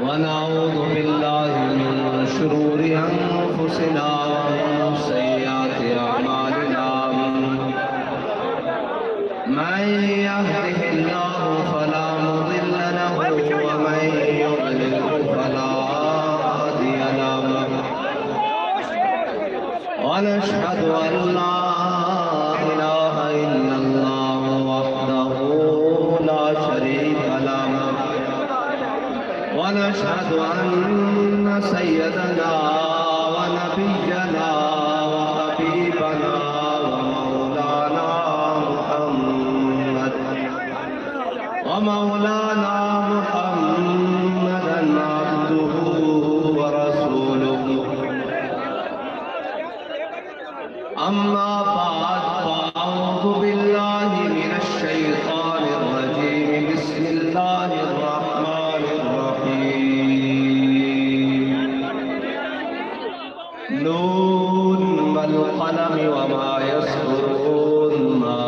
ونعوذ بالله من شرور أنفسنا ومن سيئات أعمالنا من يهده الله فلا مضل له ومن يضلل فلا هادي له ونشهد أن لا إله إلا الله وحده لا شريك له ونشهد أن سيدنا ونبينا وحبيبنا ومولانا محمدا عبده ورسوله أما بعد فأعوذ بالله من الشيطان الرجيم بسم الله الرحمن الرحيم نون والقلم وما يسطرون ما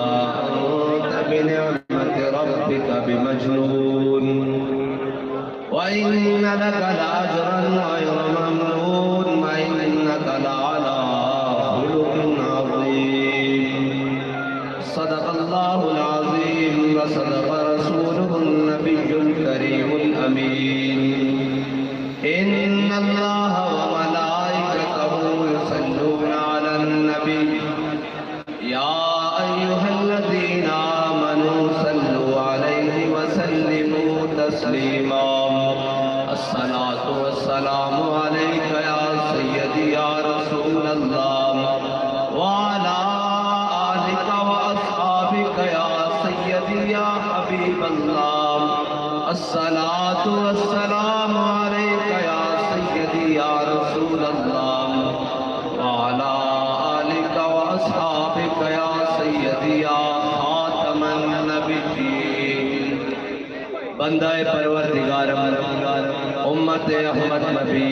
أنت بنعمة ربك بمجنون وإن لك لأجرا غير ممنون وإنك لعلى خلق عظيم صدق الله العظيم وصدق رسوله النبي الكريم الأمين إن الله وملائكته يصلون على النبي يا أيها الذين آمنوا صلوا عليه وسلموا تسليما الصلاة والسلام عليك يا سيدي يا رسول الله وعلى آلك وأصحابك يا سيدي يا حبيب الله الصلاة والسلام عليك يا سيدي يا رسول الله وعلى آلك وأصحابك يا سيدي يا خاتم النبيين بندہ پروردگار امت احمد نبی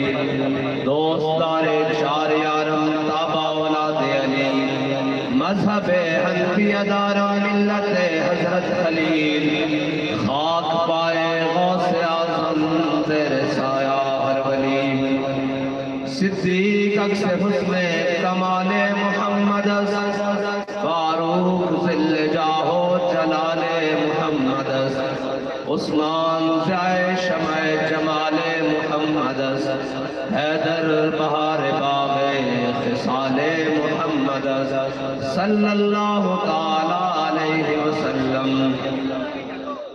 دوستار چار یارم تابع اولاد علی مذہب حنفیہ دار ملت حضرت خلیل خاک پائے غوث اعظم زیر سایہ ہر ولی صدیق اکس حسن کمال محمد فاروق ذل جاہو جلال محمد عثمان زائے شمع جمال محمد حیدر بہار باغ خصال محمد صلی اللہ تعالی علیہ وسلم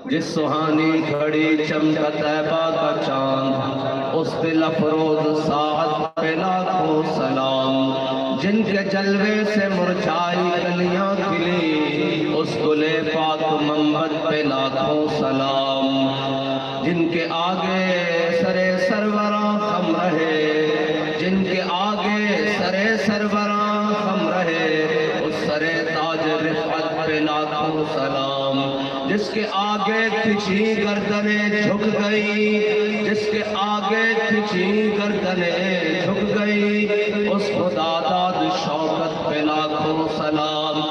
جس سہانی گھڑی چمکا طیبہ کا چاند اس دل افروز ساعت پہ لاکھوں سلام جن کے جلوے سے مرجھائی کلیاں کھلی اس گل پاک منبت پہ لاکھوں سلام جن کے آگے سرے سروراں خم رہے جن کے آگے سرے سروراں خم رہے اس سرے تاج رفعت پہ لاکھوں سلام جس کے آگے کھچی گردنیں جھک گئی جس کے آگے کھچی گردنیں جھک گئی اس خدا داد شوکت پہ لاکھوں سلام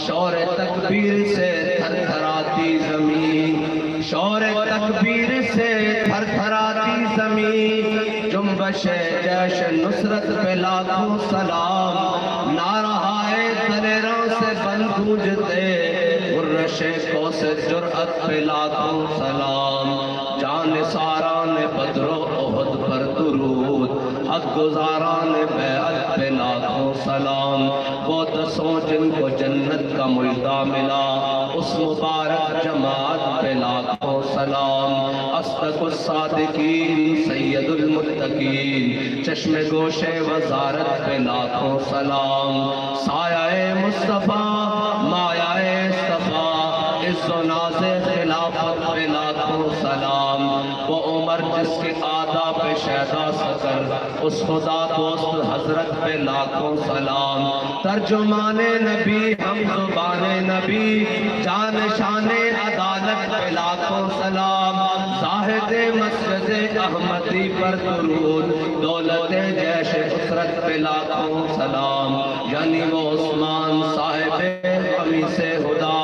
شور تکبیر سے تھر تھراتی زمین شور تکبیر سے تھر تھراتی زمین جنبش جیش نصرت پہ لاکھوں سلام نعرہائے دلیروں سے بل گونجتے غرش کو سے جرأت پہ لاکھوں سلام جان ساران بدر و احد پر درود حق گزاران بیعت پہ لاکھوں سلام وہ دسوں جن کو جنت کا ملدہ ملا اس مبارک جماعت پہ لاکھوں سلام اصدق الصادقین سید المتقین چشم گوش وزارت پہ لاکھوں سلام سایہ مصطفیٰ مایہ صفا عز و ناز خلافت پہ لاکھوں سلام وہ عمر جس کے آدھا پہ شہدہ سکر اس خدا دوست حضرت پہ لاکھوں سلام ترجمان نبی ہم زبان نبی جان شان عدالت پہ لاکھوں سلام زاہد مسجد احمدی پر درود، دولت جیش اسرت پہ لاکھوں سلام، یعنی وہ عثمان صاحب قمیص ہدا،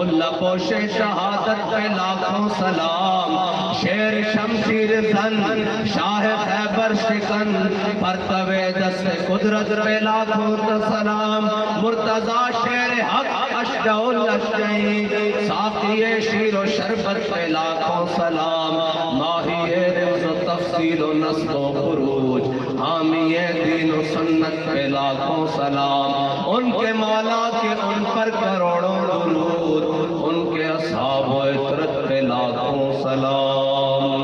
اللہ پوش شہادت پہ لاکھوں سلام، شیر شمشیر زن شاہ خیبر شکن، پرتو دست قدرت پہ لاکھوں سلام، مرتضی شیر حق اشجع الاشجعین، ساقی شیر و شربت پہ لاکھوں سلام، ماہی رمز و تفصیل و نصب و خروج، حامی دین و سنت پہ لاکھوں سلام، ان کے مولا کے ان پر کروڑوں درود، ان کے اصحاب و عطرت پہ لاکھوں سلام۔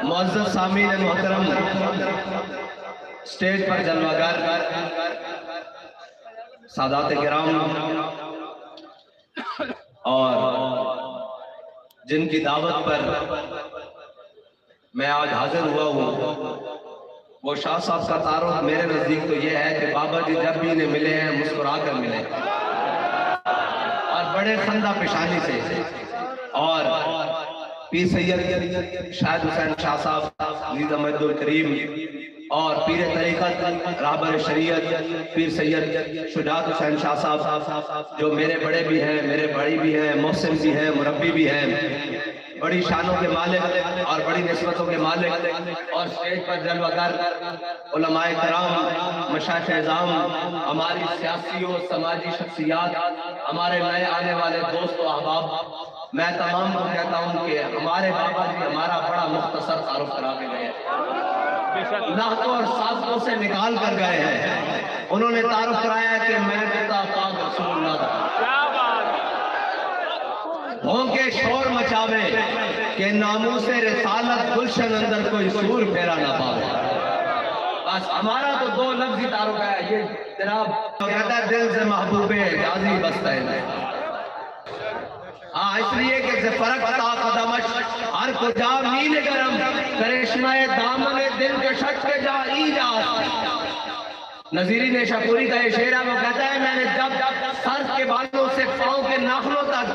معزز سامعین محترم، سٹیج پر جلوہ گر سادات کرام اور جن کی دعوت پر میں آج حاضر ہوا ہوں، وہ شاہ صاحب کا تعارف میرے نزدیک تو یہ ہے کہ بابا جی جب بھی انہیں ملے ہیں مسکرا کر ملے اور بڑے خندہ پیشانی سے، اور پیر سید شاہد حسین شاہ صاحب عزیز احمد الکریم اور پیر طریقت رہبر شریعت پیر سید شجاعت حسین شاہ صاحب جو میرے بڑے بھی ہیں، میرے بڑی بھی ہیں، محسن بھی ہیں، مربی بھی ہیں، بڑی شانوں کے مالک اور بڑی نسبتوں کے مالک، اور سٹیج پر جلوہ گر علماء کرام، مشائخ اعظام، ہماری سیاسی و سماجی شخصیات، ہمارے نئے آنے والے دوست و احباب، میں تمام کو کہتا ہوں کہ ہمارے بابا جی ہمارا بڑا مختصر تعارف کرا کے گئے ہیں، نحتوں اور سازوں سے نکال کر گئے ہیں، انہوں نے تعارف کرایا ہے کہ میں پتا پاک رسول اللہ دا بھونکے شور مچاوے کہ ناموس رسالت گلشن اندر کوئی سور پھیرا نہ پاوے۔ بس ہمارا تو دو لفظی تعارف ہے، یہ جناب کہتا ہے دل سے محبوب حجازی بستا ہے، اس لیے کہ سے فرق تا قدمش ہر کجا میل گرم، کرشمہ دامن دل کے شک کے جا ایجاز۔ نظیری نے شکوری کا یہ شعر ہے، وہ کہتا ہے میں نے جب سر کے بالوں سے پاؤں کے ناخنوں تک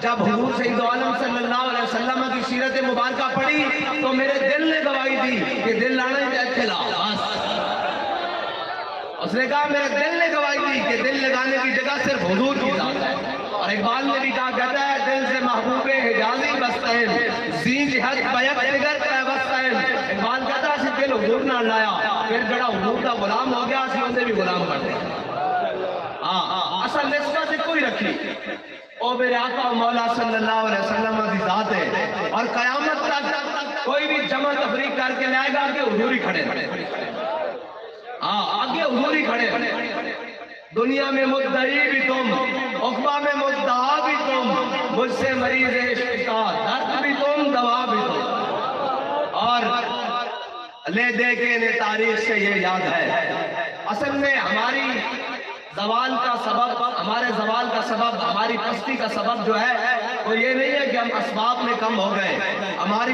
جب حضور سید عالم صلی اللہ علیہ وسلم کی سیرت مبارکہ پڑھی تو میرے دل نے گواہی دی کہ دل لانے کے خلاف، اس نے کہا میرے دل نے گواہی دی کہ دل لگانے کی جگہ صرف حضور کی ذات ہے۔ اور اقبال نے بھی کہا کہتا ہے دل سے محبوب حجازی بستین، زین جہد بیک دگر پیوستین۔ اقبال کہتا ہے دل حضور نہ لایا، پھر جڑا حضور کا غلام ہو گیا اسی اسے بھی غلام کر دیا۔ اصل نسبت سے کوئی رکھی او میرے آقا مولا صلی اللہ علیہ وسلم کی ذات ہے، اور قیامت تک کوئی بھی جمع تفریق کر کے لائے گا آگے حضور ہی کھڑے، آگے حضور ہی کھڑے۔ دنیا میں مدعی بھی تم، عقبہ میں مدعا بھی تم، مجھ سے مریض عشق کا درد بھی تم، دوا بھی تم۔ اور لے دے کے انہیں تاریخ سے یہ یاد ہے، اصل میں ہماری زوال کا سبب، ہمارے زوال کا سبب، ہماری پستی کا سبب جو ہے وہ یہ نہیں ہے کہ ہم اسباب میں کم ہو گئے، ہماری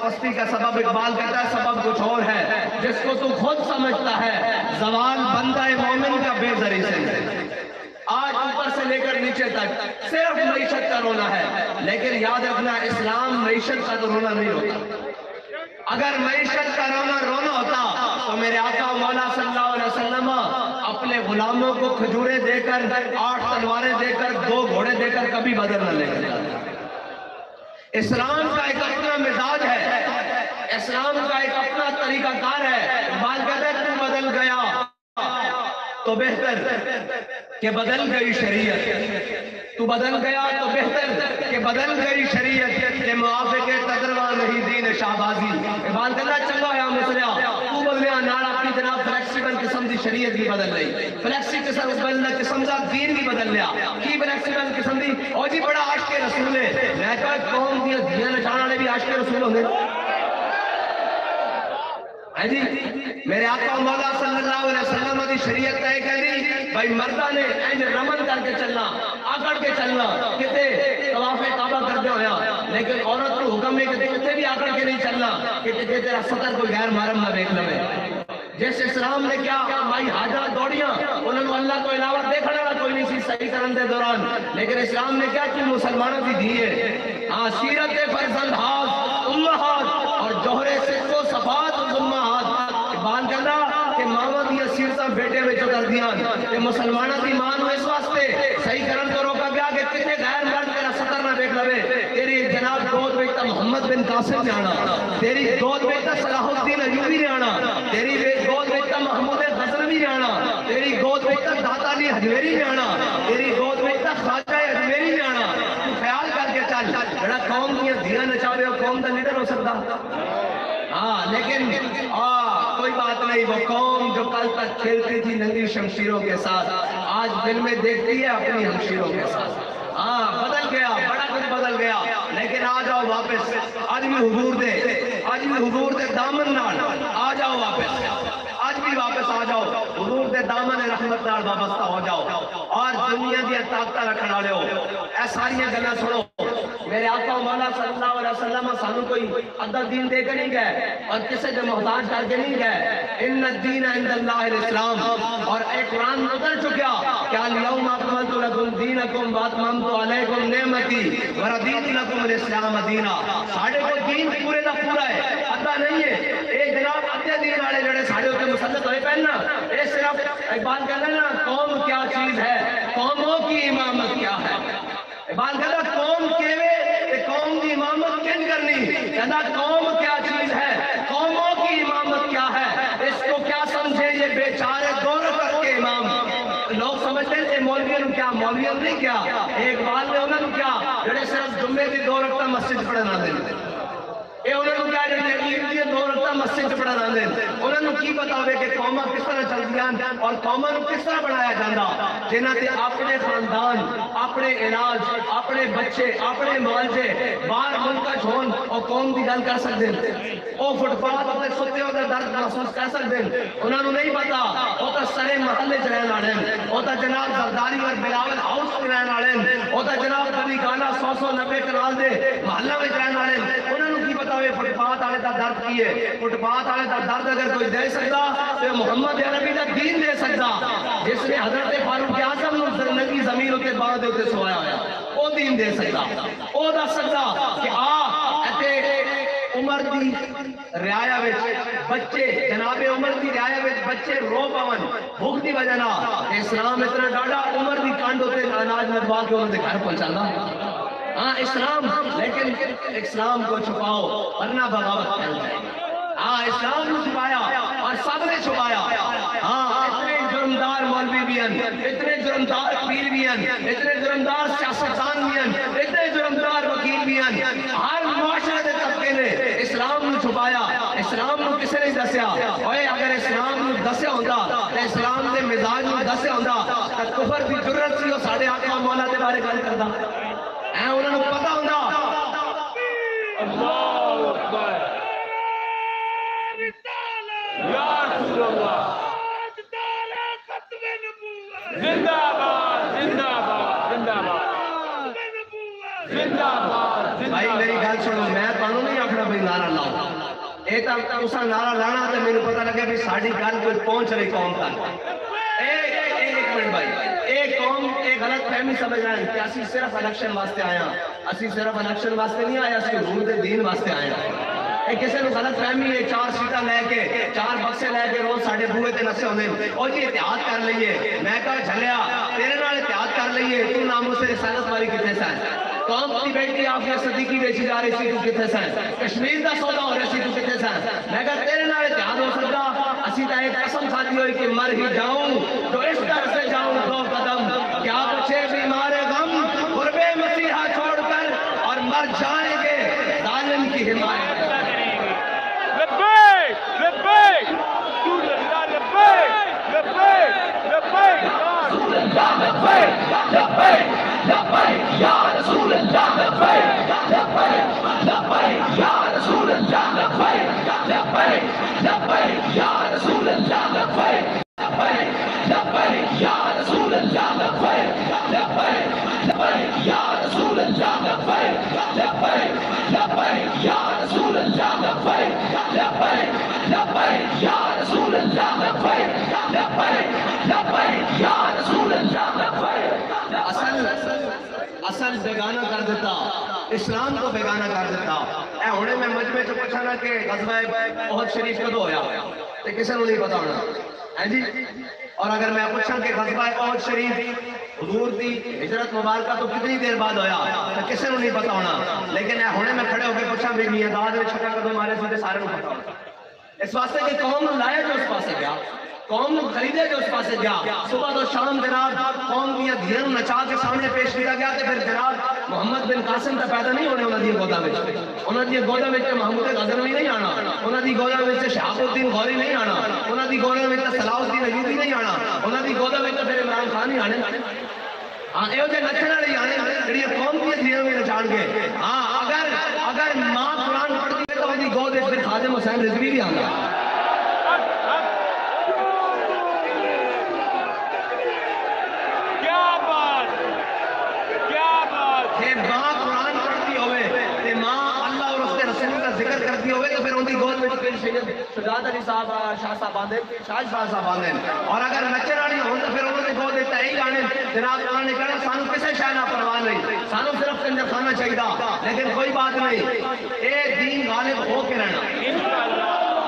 پستی کا سبب اقبال کہتا ہے سبب کچھ اور ہے جس کو تو خود سمجھتا ہے، زوال بندہ مومن کا بے ذری سے۔ آج اوپر سے لے کر نیچے تک صرف معیشت کا رونا ہے، لیکن یاد رکھنا اسلام معیشت کا تو رونا نہیں ہوتا۔ اگر معیشت کا رونا ہوتا تو میرے آقا مولا صلی اللہ علیہ وسلم اپنے غلاموں کو کھجورے دے کر، 8 تلواریں دے کر، 2 گھوڑے دے کر کبھی بدل نہ لے کر۔ اسلام کا ایک اپنا مزاج ہے، اسلام کا ایک اپنا طریقہ کار ہے۔ اقبال کہتا ہے تو بدل گیا تو بہتر کہ بدل گئی شریعت، تو بدل گیا تو بہتر کہ بدل گئی شریعت، کہ موافق تجربہ نہیں دین شہبازی۔ اقبال کہتا ہے چلو یا مسلیا تو بدلیا نال اپنی جناب فلیکسیبل قسم دی شریعت کی بدل لئی، فلیکسیبل قسم دا دین کی بدل لیا، کی فلیکسیبل قسم دی او جی بڑا عاشق رسول ہے۔ میں کہا قوم دیا دھیاں نچان والے بھی عاشق رسول ہوندے ہے جی۔ میرے آقا مولا صلی اللہ علیہ وسلم کی شریعت طے کری بھائی مردہ نے اینج رمن کر کے چلنا، آکڑ کے چلنا، کتے طواف کعبہ کر دے ہویا، لیکن عورت کو حکم ہے کہ کتے بھی آکڑ کے نہیں چلنا، کہ تیرا سطر کوئی غیر محرم نہ دیکھ لے۔ جس اسلام نے کیا مائی حاجہ دوڑیاں انہوں نے اللہ کو علاوہ دیکھنے والا کوئی نہیں سی صحیح کرن دے دوران، لیکن اسلام نے کیا کی مسلمانوں کی دیئے ہاں سیرت فرزند ہاتھ امہات اور جوہر صدق و صفات و ظلمہات بان کرنا کہ ماما دیا سیرتاں بیٹے میں جو کر دیاں کہ مسلمانہ دی مان اس واسطے صحیح کرن کو روکا گیا کہ کتنے غیر مرد تیرا سطر نہ دیکھ لوے، تیری جناب گود بیٹا محمد بن قاسم نے آنا، تیری گود بیٹا صلاح الدین ایوبی نے آنا، تیری گود بیٹا محمود غزنوی نے آنا، تیری گود بیٹا داتا علی حجویری نے آنا، تیری گود بیٹا خواجہ اجمیری نے آنا۔ تو خیال کر کے چل بڑا قوم کی دھیاں نچاوے اور قوم دا لیڈر ہو سکتا ہاں، لیکن کوئی بات نہیں، وہ قوم جو کل تک کھیلتی تھی ننگی شمشیروں کے ساتھ آج دل میں دیکھتی ہے اپنی ہمشیروں کے ساتھ۔ ہاں بدل گیا، بڑا کچھ بدل گیا، لیکن آ جاؤ واپس، آج بھی حضور دے دامن نال آ جاؤ واپس، آج بھی واپس آ جاؤ، حضور دے دامن رحمت نال وابستہ ہو جاؤ اور دنیا دی طاقت رکھنا لے ہو۔ اے ساری گلاں سنو، میرے آقا مولا صلی اللہ علیہ وسلم سانو کوئی ادھا دین دے کے نہیں گئے اور کسے دے محتاج کر کے نہیں گئے، ان الدین عند اللہ الاسلام، اور ایک قرآن اتر چکیا کہ الیوم اکملت لکم دینکم واتممت علیکم نعمتی ورضیت لکم الاسلام دینا۔ ساڑھے کو دین پورے دا پورا ہے، ادھا نہیں ہے۔ اے جناب ادھے دین والے جڑے ساڑھے ہوتے مسلط ہوئے پہننا، اے صرف ایک بات کہنا نا قوم کیا چیز ہے، قوموں کی امامت کیا ہے، بات کہنا قوم کیوے قوم کی امامت کن کرنی، کہنا قوم کیا چیز ہے، قوموں کی امامت کیا ہے، اس کو کیا سمجھے یہ بیچارے دور کر کے امام لوگ سمجھتے ہیں مولویوں کیا، مولویوں نہیں کیا، ایک بات میں انہوں نے کیا جڑے صرف جمعے کی 2 رکعت مسجد پڑھنا دیں، اے انہوں نے کیا جڑے عید کی 2 رکعت مسجد پڑھنا دیں، انہوں نے کی پتا ہوئے کہ قومہ کس طرح چل دیاں اور قومہ کو کس طرح بنایا جاندہ، جنہاں تے اپنے خاندان، اپنے علاج، اپنے بچے، اپنے مالجے بار ملکہ چھون اور قوم دی گل کر سکتے ہیں، او فٹ پاتھ اپنے ستے ہوتے درد محسوس کر سکتے ہیں، انہوں نے نہیں پتا او تا سرے محلے چرین آڑیں، او تا جناب زرداری اور بلاول ہاؤس چرین آڑیں، او تا جناب کبھی گانا 100-190 کنال دے محلہ میں چرین آڑیں، انہوں نے کی پتا ہوئے فٹ پاتھ آلے تا درد کیے، فٹ پاتھ آلے تا درد اگر کوئی دے سکتا تو محمد عربی دا دین دے سکتا، جس نے حضرت فاروق اعظم ننگی زمین ہوتے بعد ہوتے سوایا ہویا، او دین دے سکتا، او دا سکتا کہ ایتے عمر دی رعایا وچ بچے، جناب عمر دی رعایا وچ بچے رو پاون بھوک دی وجہ نہ، اسلام اتنا ڈاڑا عمر دی کانڈ ہوتے اناج مربا کے انہوں نے گھر پہنچانا ہاں اسلام، لیکن اسلام کو چھپاؤ ورنہ بغاوت پھیل جائے، ہاں اسلام کو چھپایا اور سب نے چھپایا، ہاں اتنے جرمدار مولوی بھی ہیں، اتنے جرمدار پیر بھی ہیں، اتنے جرمدار سیاستدان بھی ہیں، اتنے جرمدار وکیل بھی ہیں، ہر معاشرے دے طبقے نے اسلام کو چھپایا، اسلام کو کسے نہیں دسیا، اوے اگر اسلام کو دسیا ہوتا تو اسلام دے مزاج کو دسیا ہوتا تو کفر دی جرت سی وہ ساڑھے آقا مولا دے بارے گل کردا، انہوں نے پتا ہوتا اللہ اکبر یا رسول اللہ زندہ باد زندہ باد زندہ باد زندہ باد۔ بھائی میری گل سنو، میں تانوں نہیں آکھنا بھائی نعرہ لاؤ، اے تا تساں نعرہ لانا تے مینوں پتہ لگے بھی ساڈی گل کوئی پہنچ رہی قوم تک۔ ایک منٹ بھائی، ایک قوم ایک غلط فہمی سمجھ رہا ہے کہ اسی صرف الیکشن واسطے آیا، اسی صرف الیکشن واسطے نہیں آیا، اسی حضور دے دین واسطے آیا۔ ایک کسی نے غلط فہمی ہے 4 سیٹاں لے کے 4 بکسے لے کے روز ساڑھے بوئے تے نسے ہونے اور جی اتحاد کر لئیے، میں کہا جھلیا تیرے نال اتحاد کر لئیے، تو ناموں سے رسالت ماری کتے سائن، قوم کی بیٹی آفیہ صدیقی بیچی جا رہی سی تو کتے سائن، کشمیر دا سودا ہو رہی سی تو کتے سائن، میں کہا تیرے نال اتحاد ہو سکتا، اسی تا ایک قسم کھاتی ہوئی کہ مر ہی جاؤں تو اس در سے جاؤں 2 قدم، کیا بچے بیمار غم قرب مسیحہ چھوڑ کر اور مر جائیں گے ظالم کی حمایت۔ لبیک رسول اللہ، لبیک لبیک لبیک لبیک یا رسول اللہ، لبیک لبیک یا رسول اللہ، لبیک لبیک یا رسول اللہ، لبیک لبیک یا رسول اللہ، لبیک یا رسول اللہ، لبیک یا رسول اللہ، لبیک یا رسول اللہ۔ بیگانہ کر دیتا اسلام کو بیگانہ کر دیتا اے ہونے میں مجمع چ پوچھنا کہ غزوہ احد شریف کدو ہویا تے کسے نوں نہیں پتا ہونا ہیں جی اور اگر میں پوچھاں کہ غزوہ احد شریف حضور دی ہجرت مبارکہ تو کتنی دیر بعد ہویا تو کسے نوں نہیں پتا ہونا لیکن اے ہونے میں کھڑے ہو کے پوچھاں بھی میاں داد وچ چھکا کدو مارے سی تے سارے نوں پتا ہونا اس واسطے کہ قوم نوں لایا جو اس پاسے گیا قوم نوں خریدے جو اس پاسے گیا صبح تو شام جناب قوم دیا دھیروں نچا کے سامنے پیش کیا گیا تے پھر جناب محمد بن قاسم تا پیدا نہیں ہونے انہاں دی گودا وچ انہاں دی گودا وچ محمود غزنوی نہیں آنا انہاں دی گودا وچ شہاب الدین غوری نہیں آنا انہاں دی گودا وچ صلاح الدین ایوبی نہیں آنا انہاں دی گودا وچ پھر عمران خان نہیں آنے ہاں یہ جو نچن والی آنے جڑی قوم دی دھیروں میں نچان گے ہاں اگر ماں قرآن پڑھتی ہے تو ان دی گود وچ پھر خادم حسین رضوی بھی آندا ماں قرآن پڑھتی ہوئے تے ماں اللہ اور اس کے رسول کا ذکر کرتی ہوئے تو پھر ان کی گود میں پھر سید شجاعت علی صاحب شاہ صاحب آندے شاہ صاحب آندے اور اگر نچن والی ہون تو پھر انہوں نے گود دیتا ہی گانے جناب قرآن نے کہا سانو کسے شے نہ پرواہ نہیں سانو صرف کنجر خانہ چاہیے لیکن کوئی بات نہیں اے دین غالب ہو کے رہنا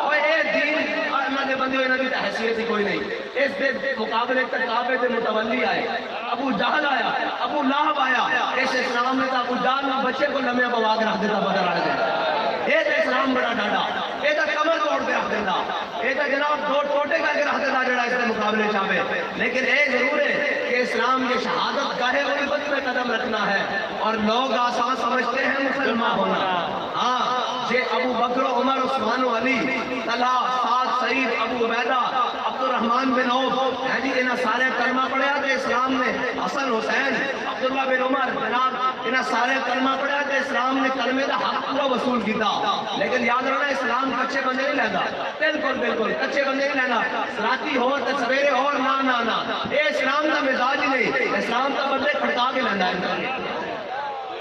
اور اے دین اللہ دے بندے انہاں دی حیثیت ہی کوئی نہیں اس دے مقابلے تک کعبے دے متولی آئے ابو جہل آیا ابو لہب آیا اس اسلام نے تو ابو جہل نے بچے کو لمحے بوا کے رکھ دیتا بدر والے دن یہ تو اسلام بڑا ڈاڈا یہ تو کمر توڑ کے رکھ دیتا یہ تو جناب دو ٹوٹے کر کے رکھ دیتا جڑا اس کے مقابلے چاہے لیکن یہ ضرور ہے کہ اسلام یہ شہادت گاہے غربت میں قدم رکھنا ہے اور لوگ آسان سمجھتے ہیں مسلمان ہونا ہاں یہ ابو بکر عمر عثمان و علی طلحہ سعد سعید ابو عبیدہ عبد الرحمن بن عوف ہے جی انہاں سارے کلمہ پڑھیا کہ اسلام نے حسن حسین عبداللہ بن عمر جناب انہاں سارے کلمہ پڑھیا کہ اسلام نے کلمے دا حق پورا وصول کیتا لیکن یاد رکھنا اسلام کچے بندے نہیں لینا بالکل کچے بندے نہیں لینا راتی ہو تے سویرے ہو نہ اے اسلام دا مزاج ہی نہیں اسلام دا بندے کھڑکا کے لینا ہے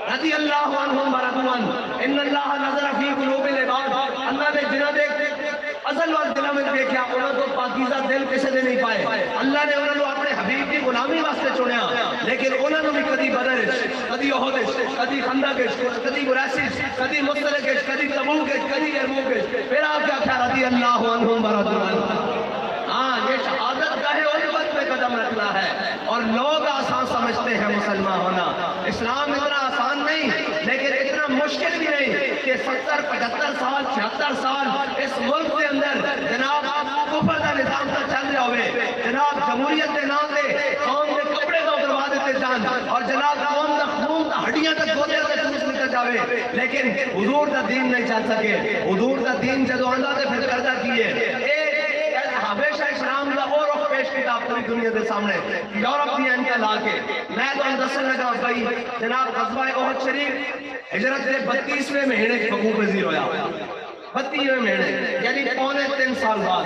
رضی اللہ عنہم ورضوان ان اللہ نظر فی قلوب العباد اللہ نے جنہ دے ازل وال دلوں میں دیکھا انہوں کو پاکیزہ دل کسے دے نہیں پائے اللہ نے انہوں اپنے حبیب کی غلامی واسطے چنیا لیکن انہوں بھی کدی بدر کدی احد کدی خندق کدی قریش کدی مستلق کدی تبوک کدی یرموک پھر آپ کیا کہا رضی اللہ عنہم ورضوان ہاں یہ شہادت کا ہے غربت میں قدم رکھنا ہے اور لوگ آسان سمجھتے ہیں مسلمان ہونا اسلام اتنا آسان نہیں لیکن اتنا مشکل بھی نہیں کہ 70 75 سال 76 سال اس ملک کے اندر جناب کفر کا نظام کا چل رہا ہوئے جناب جمہوریت کے نام دے قوم کے کپڑے کو بروا دیتے جان اور جناب قوم کا خون کا ہڈیاں تک گودے سے چوس نکل جاوے لیکن حضور کا دین نہیں چل سکے حضور کا دین جدو آندا تے پھر کردہ کیے ہمیشہ اسلام کا اور رخ پیش کیا پوری دنیا کے سامنے یورپ کی انکا لا کے میں تو اندسن لگا بھائی جناب غزوہ احد شریف ہجرت کے 32ویں مہینے کی حقوق پذیر ہویا 32ویں مہینے یعنی 3.25 سال بعد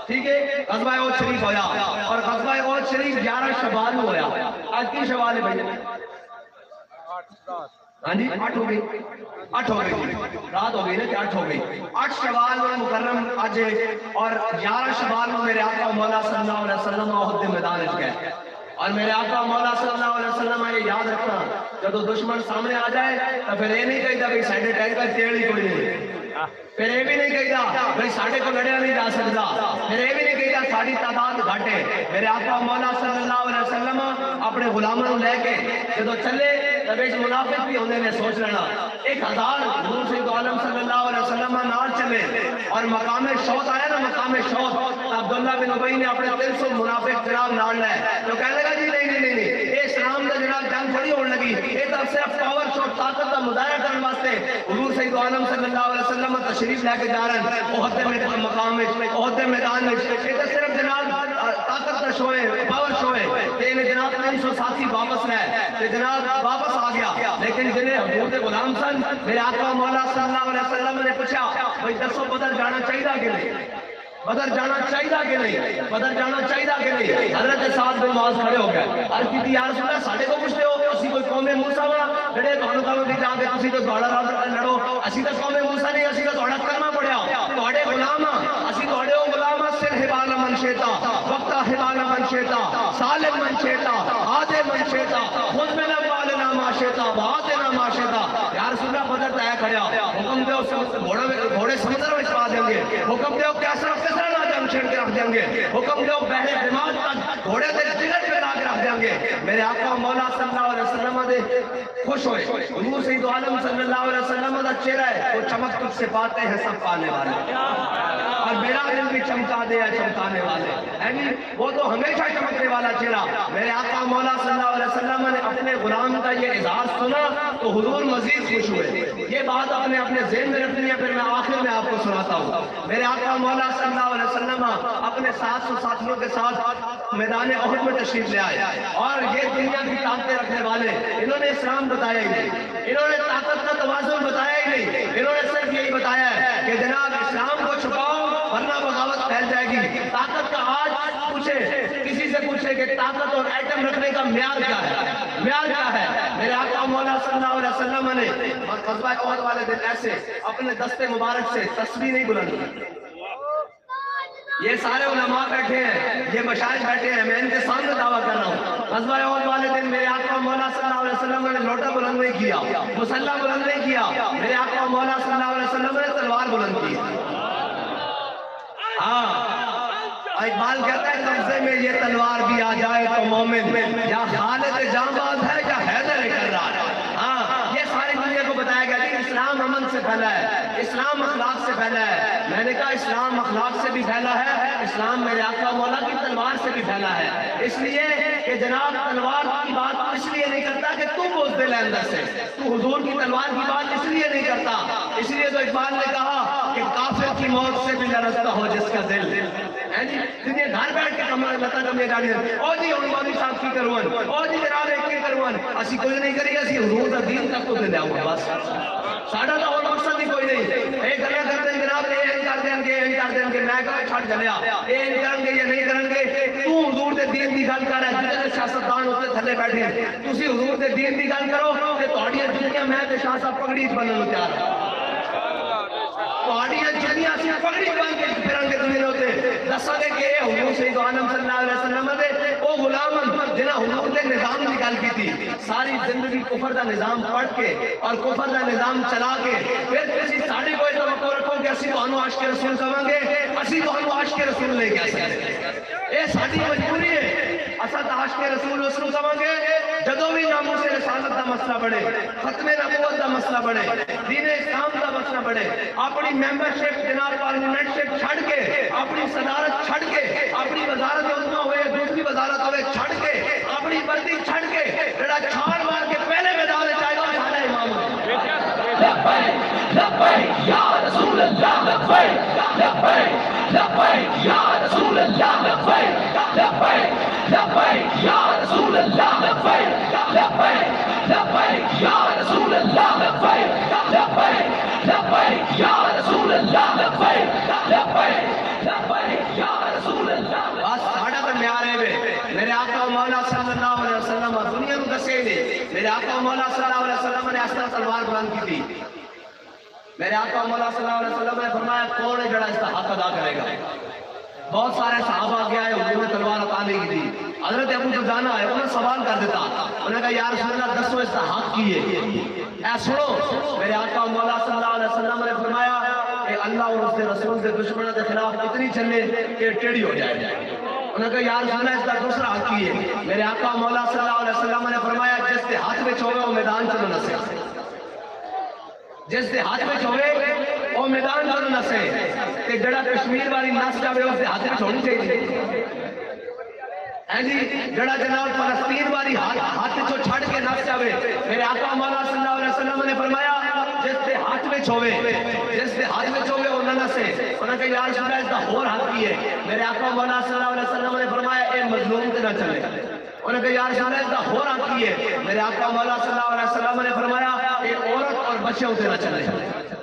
ٹھیک ہے غزوہ احد شریف ہویا اور غزوہ احد شریف 11 شوال ہویا آج کی شوال ہے بھائی ہاں جی 8 ہو گئی رات ہو گئی نا کہ 8 ہو گئی 8 شوال مکرم آج اور 11 شوال میں میرے آقا مولا صلی اللہ علیہ وسلم احد کے میدان وچ گئے اور میرے آقا مولا صلی اللہ علیہ وسلم یہ یاد رکھنا جب دشمن سامنے آ جائے تو پھر یہ نہیں کہتا کہ ساڈے ٹینک کا تیل ہی کوئی نہیں پھر یہ بھی نہیں کہتا بھائی ساڈے کو لڑیا نہیں جا سکتا پھر یہ بھی نہیں کہتا ساری تعداد گھٹ ہے میرے آقا مولا صلی اللہ علیہ وسلم اپنے غلاموں لے کے جب چلے تب ایک منافق بھی ہونے نے سوچ لینا 1000 حضور سید عالم صلی اللہ علیہ وسلم نال چلے اور مقام شوط آیا نا مقام شوط عبداللہ بن ابی نے اپنے 300 منافق جناب نال لے تو کہنے لگا جی نہیں یہ اسلام کا جناب جنگ تھوڑی ہونے لگی یہ تو صرف پاور شوٹ طاقت کا مظاہرہ کرنے واسطے حضور سید عالم صلی اللہ علیہ وسلم تشریف لے کے جا رہے ہیں احد کے مقام میں احد کے میدان میں یہ تو صرف جناب طاقت کا شو ہے پاور شو ہے کہ انہیں جناب 300 ساتھی واپس رہے کہ جناب واپس آ گیا لیکن جنہیں حضور غلام سن میرے آقا مولا صلی اللہ علیہ وسلم نے پوچھا بھائی دسو بدر جانا چاہیے کہ نہیں بدر جانا چاہیے کہ نہیں بدر جانا چاہیے کہ نہیں حضرت سعد بن معاذ کھڑے ہو گئے عرض کی یا رسول اللہ ساڈے کو پوچھتے ہو اسی کوئی قوم موسیٰ وا جڑے تانوں کہو کہ جا کے تسی تو دوڑا لڑو اسی تو قوم موسیٰ نہیں اسی تو دوڑا کرنا پڑیا تواڈے غلام اسی تواڈے غلام سر حبال من شیتا وقت حبال من شیتا سالم من شیتا عادل من شیتا خذ من اموالنا ما شئتا وآتنا ما شئتا. یا رسول اللہ بدر تے کھڑیا حکم دیو گھوڑے سمندر میں چلا دیں گے. حکم دیو کیسرا نہ جنگ چھڑ کے رکھ دیں گے. حکم دیو بحر دماغ تک گھوڑے دے جگر پہ لا کے رکھ دیں گے. میرے آقا مولا صلی اللہ علیہ وسلم دے خوش ہوئے. حضور سید عالم صلی اللہ علیہ وسلم دا چہرہ ہے وہ چمک تجھ سے پاتے ہیں سب پانے والے, اور میرا دل بھی چمکا دے چمکانے والے. وہ تو ہمیشہ چمکنے والا چہرہ. میرے آقا مولا صلی اللہ علیہ وسلم نے اپنے غلام کا یہ اعزاز سنا تو حضور مزید خوش ہوئے. یہ بات آپ نے اپنے ذہن میں رکھنی ہے, پھر میں آخر میں آپ کو سناتا ہوں. میرے آقا مولا صلی اللہ علیہ وسلم اپنے 700 ساتھیوں کے ساتھ میدان احد میں تشریف لے آئے, اور یہ دنیا کی طاقتیں رکھنے والے انہوں نے اسلام بتایا ہی نہیں, انہوں نے طاقت کا توازن بتایا ہی نہیں. انہوں نے صرف یہی بتایا ہے کہ جناب اسلام کو چھپاؤ ورنہ بغاوت پھیل جائے گی. طاقت کا آج پوچھے, کسی سے پوچھے کہ طاقت اور ایٹم رکھنے کا معیار کیا ہے, معیار کیا ہے. میرے آقا مولا صلی اللہ علیہ وسلم نے غزوہ احد والے دن ایسے اپنے دستے مبارک سے تسبیح نہیں بلند کی. یہ سارے علماء بیٹھے ہیں, یہ مشائخ بیٹھے ہیں, میں ان کے سامنے دعویٰ کر رہا ہوں. غزوہ احد والے دن میرے آقا مولا صلی اللہ علیہ وسلم نے لوٹا بلند نہیں کیا, مسلح بلند نہیں کیا. میرے آقا مولا صلی اللہ علیہ وسلم نے تلوار بلند کی. اقبال کہتا ہے قبضے میں یہ تلوار بھی آ جائے تو مومن یا خالد جاں باز ہے یا حیدر کرار. یہ ساری دنیا کو بتایا گیا کہ اسلام امن سے پھیلا ہے, اسلام اخلاق سے پھیلا ہے. میں نے کہا اسلام اخلاق سے بھی پھیلا ہے, اسلام میرے آقا مولا کی تلوار سے بھی پھیلا ہے. اس لیے کہ جناب تلوار کی بات اس لیے نہیں کرتا کہ تو بزدل ہے اندر سے, تو حضور کی تلوار کی بات اس لیے نہیں کرتا. اس لیے تو اقبال نے کہا کہ کافر کی موت سے بھی لرزتا ہو جس کا دل. دنیا گھر بیٹھ کے کمرہ لتا کمیے جانے او جی ہن مولوی صاحب کی کروان, او جی جناب ایک کی کروان, اسی کوئی نہیں کری, اسی حضور دا دین تک تو دے لیا بس. ساڈا تو اور مقصد ہی کوئی نہیں. ایک گلا کرتے ہیں جناب یہ کر دیں گے, یہ کر دیں گے, میں کہا چھڑ چلیا یہ کرن گے یہ نہیں کرن گے. تو حضور دے دین دی گل کر رہا ہے, جتنے سیاستدان ہوتے تھلے بیٹھے ہیں, تسی حضور دے دین دی گل کرو تے تہاڈیاں جتنیاں میں تے شاہ صاحب پگڑی بنن نوں تیار ہیں. تہاڈیاں جتنیاں اسی پگڑی بن کے پھرن گے دنیا ہوتے دساں گے کہ اے حضور سید عالم صلی اللہ علیہ وسلم دے او غلام جنہاں حضور دے نظام دی گل کیتی, ساری زندگی کفر دا نظام پڑھ کے اور کفر دا نظام چلا کے پھر کسی ساڈے کوئی توقع رکھو کہ اسی تہانوں عاشق رسول کہاں گے, اسی تہانوں عاشق رسول نہیں کہہ سکتے. اے ساڈی مجبوری ہے. اساں تے عاشق رسول اس نوں کہاں گے جدوں بھی ناموس رسالت دا مسئلہ بڑھے, ختم نبوت دا مسئلہ بڑھے, دین اسلام دا مسئلہ بڑھے, اپنی ممبرشپ جناب پارلیمنٹ شپ چھڑ کے, اپنی صدارت چھڑ کے, اپنی وزارت عظمیٰ ہوئے دوسری وزارت ہوئے چھڑ کے, اپنی وردی چھڑ کے جڑا چھاڑ مار کے پہلے میدان میں جائے گا سارا امام ہے. لبیک لبیک یا رسول اللہ, لبیک لبیک لبیک یا رسول اللہ, لبیک لبیک لبیک یا رسول اللہ, لبیک لبیک لبیک یا رسول اللہ, لبیک لبیک لبیک یا رسول اللہ, لبیک لبیک لبیک یا رسول اللہ. بس ساڑھا پر معیار ہے. میرے آقا مولا صلی اللہ علیہ وسلم دنیا میں دسے نہیں. میرے آقا مولا صلی اللہ علیہ وسلم نے اس طرح تلوار بلند کی تھی. میرے آقا مولا صلی اللہ علیہ وسلم نے فرمایا کون ہے جڑا اس کا حق ادا کرے گا. بہت سارے صحابہ گیا ہے, حضور نے تلوار عطا نہیں کی تھی. حضرت ابو دجانہ ہے, انہوں نے سوال کر دیتا, انہوں نے کہا یا رسول اللہ دسو اس کا حق کی ہے. اے سنو, میرے آقا مولا صلی اللہ علیہ وسلم نے فرمایا کہ اللہ اور اس کے رسول کے دشمنوں کے خلاف اتنی چلے کہ ٹیڑھی ہو جائے. انہوں نے کہا یا رسول اللہ اس کا دوسرا حق کی ہے. میرے آقا مولا صلی اللہ علیہ وسلم نے فرمایا جس کے ہاتھ میں چھوڑے وہ میدان چلو نہ سے, جس کے ہاتھ میں چھوڑے وہ میدان چلو نہ سے. کہ جڑا کشمیر والی نس جاوے اس کے ہاتھ میں چھوڑنی چاہیے. جی جڑا جناب فلسطین والی ہاتھ چو چھڑ کے نس جاوے, میرے آقا مولا صلی اللہ علیہ وسلم نے فرمایا جس کے ہاتھ میں چھوے, جس کے ہاتھ میں چھوے وہ نہ سے. انہوں نے کہا یا رسول اللہ اس کا اور حق کی ہے. میرے آقا مولا صلی اللہ علیہ وسلم نے فرمایا اے مظلوم تے نہ چلے. انہوں نے کہا یا رسول اللہ اس کا اور حق کی ہے. میرے آقا مولا صلی اللہ علیہ وسلم نے فرمایا اے عورت اور بچے تے نہ چلے.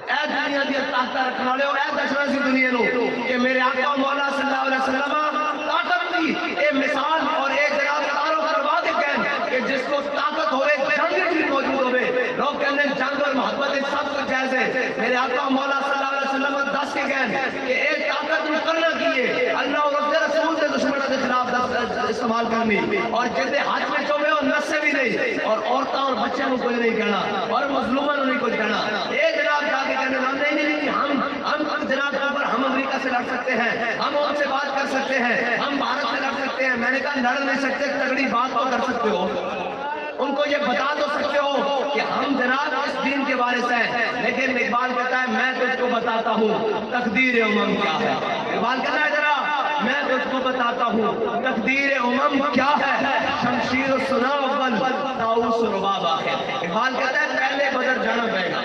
اے دنیا دی طاقت رکھنے والے اے دسنا سی دنیا نو کہ میرے آقا مولا صلی اللہ علیہ وسلم طاقت دی اے مثال اور اے جناب تارو کروا دے کہ جس کو طاقت ہوئے جنگ بھی موجود ہوئے. لوگ کہنے جنگ اور محبت سب کچھ جائز ہے. میرے آقا مولا صلی اللہ علیہ وسلم دس کے کہنے کہ ایک طاقت میں کرنا کیے اللہ اور رسول کے دشمنوں کے خلاف استعمال کرنی, اور جس کے ہاتھ میں چھوڑے اور نس سے بھی نہیں، اور عورتوں اور بچوں کو کوئی نہیں کہنا، اور مظلوموں کو نہیں کچھ کہنا. ایک جناب جا کے کہنے لگا نہیں ہم جناب کے اوپر ہم امریکہ سے لڑ سکتے ہیں، ہم ان سے بات کر سکتے ہیں، ہم بھارت سے لڑ سکتے ہیں. میں نے کہا لڑ نہیں سکتے، تگڑی بات تو کر سکتے ہو. ان کو یہ بتا تو سکتے ہو کہ ہم جناب اس دین کے وارث ہیں. لیکن اقبال کہتا ہے میں تجھ کو بتاتا ہوں تقدیر امم کیا ہے. اقبال کہتا ہے ذرا میں تجھ کو بتاتا ہوں تقدیر امم کیا ہے. شمشیر سنا اول طاؤس رباب آخر. اقبال کہتا ہے پہلے بدر جانا پڑے گا،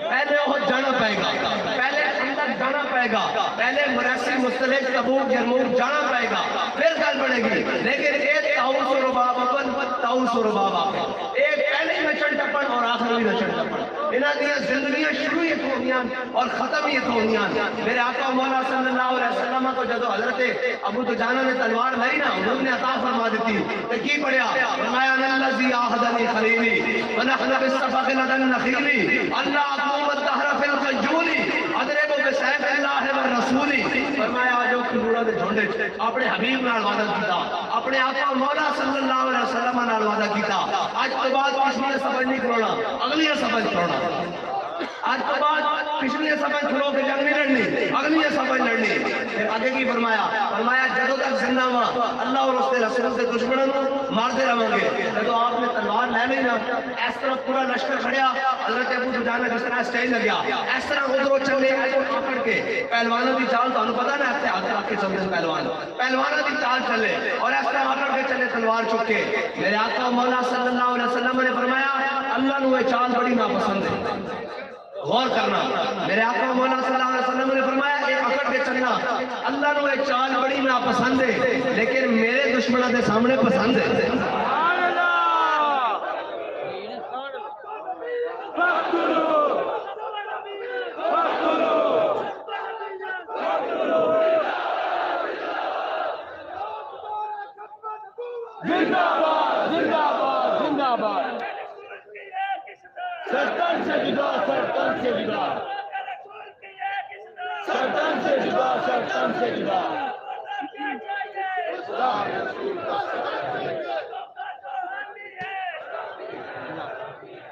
پہلے احد جانا پڑے گا، پہلے خندق جانا پڑے گا، پہلے مریسی مستلق تبوک یرموک جانا پڑے گا، پھر گل بڑھے گی. لیکن ایک طاؤس رباب اول طاؤس رباب آخر، ایک پہلے نچن ٹپن اور آخری نچن ٹپن. انہاں دیاں زندگیاں شروع ہی ہونیاں اور ختم ہی ہونیاں. میرے آقا مولا صلی اللہ علیہ وسلم کو جدو حضرت ابو دجانہ نے تلوار لائی نا، حضور نے عطا فرما دیتی کہ کی پڑھیا؟ فرمایا الذی آہدنی خلیلی ونحن بالصفق لدى النخیلی اللہ اقوم الدہر فی الخجولی اضرب بسیف اللہ والرسولی. فرمایا جو کھلوڑا دے جھونڈے اپنے حبیب نال وعدہ کیتا، اپنے آقا مولا صلی اللہ علیہ وسلم نال وعدہ کیتا. آج تو بعد پچھلی سبج نہیں کرونا، اگلی سبج کرونا. آج تو بعد پچھلی سبج کھلو کے جنگ نہیں لڑنی، اگلی سبج لڑنی. پھر آگے کی فرمایا جدو تک زندہ ہوا اللہ اور اس کے رسول سے دشمنوں مارتے رہوں گے. جدو آپ نے تلوار لے لی نا، اس طرح پورا لشکر کھڑیا، حضرت ابو دجانہ جس طرح اسٹیج لگیا، اس طرح ادھروں چلے گئے پکڑ کے. پہلوانوں کی چال تو پتا نا ایسے ہاتھ رکھ کے چلتے پہلوانوں کی چال چلے اور اس طرح پکڑ کے چلے تلوار چک کے. میرے آقا مولا صلی اللہ علیہ وسلم نے فرمایا اللہ نے یہ چال بڑی ناپسند ہے. غور کرنا، میرے آقا مولا صلی اللہ علیہ وسلم نے فرمایا ایک پکڑ کے چلنا اللہ نے یہ چال بڑی ناپسند ہے، لیکن میرے دشمنوں کے سامنے پسند ہے. سرطان سے جدا، سرطان سے جدا، سرطان سے جدا، سرطان سے جدا.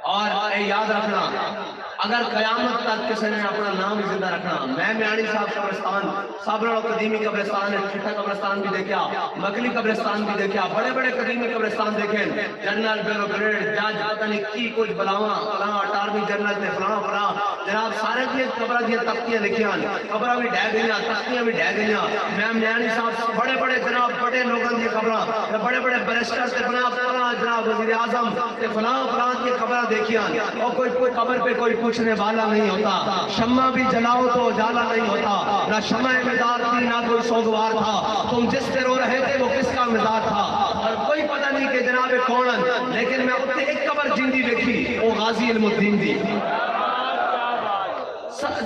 اور یاد رکھنا اگر قیامت تک کسی نے اپنا نام زندہ رکھنا، میں میانی صاحب قبرستان صابر اور قدیمی قبرستان ہے، چھٹا قبرستان بھی دیکھا، مکلی قبرستان بھی دیکھا، بڑے بڑے قدیمی قبرستان دیکھیں. جنرل بیرو گریڈ جج پتہ نہیں کی کچھ بلاواں فلاں اٹارمی جنرل تے فلاں فلاں جناب سارے کی قبرہ دی تختیاں لکھیاں، قبرہ بھی ڈھہ گئیاں، تختیاں بھی ڈھہ گئیاں. میں میانی صاحب بڑے بڑے جناب بڑے لوگوں دی قبرہ، بڑے بڑے بیرسٹر تے بنا فلاں جناب وزیر اعظم تے فلاں فلاں کی قبرہ دیکھیاں. اور کوئی قبر پہ کوئی پوچھنے والا نہیں ہوتا. شمع بھی جلاؤ تو اجالا نہیں ہوتا. نہ شمع مزار تھی نہ کوئی سوگوار تھا. تم جس پہ رو رہے تھے وہ کس کا مزار تھا؟ اور کوئی پتہ نہیں کہ جناب کون. لیکن میں اتنے ایک قبر جندی دیکھی، وہ غازی علم الدین دی.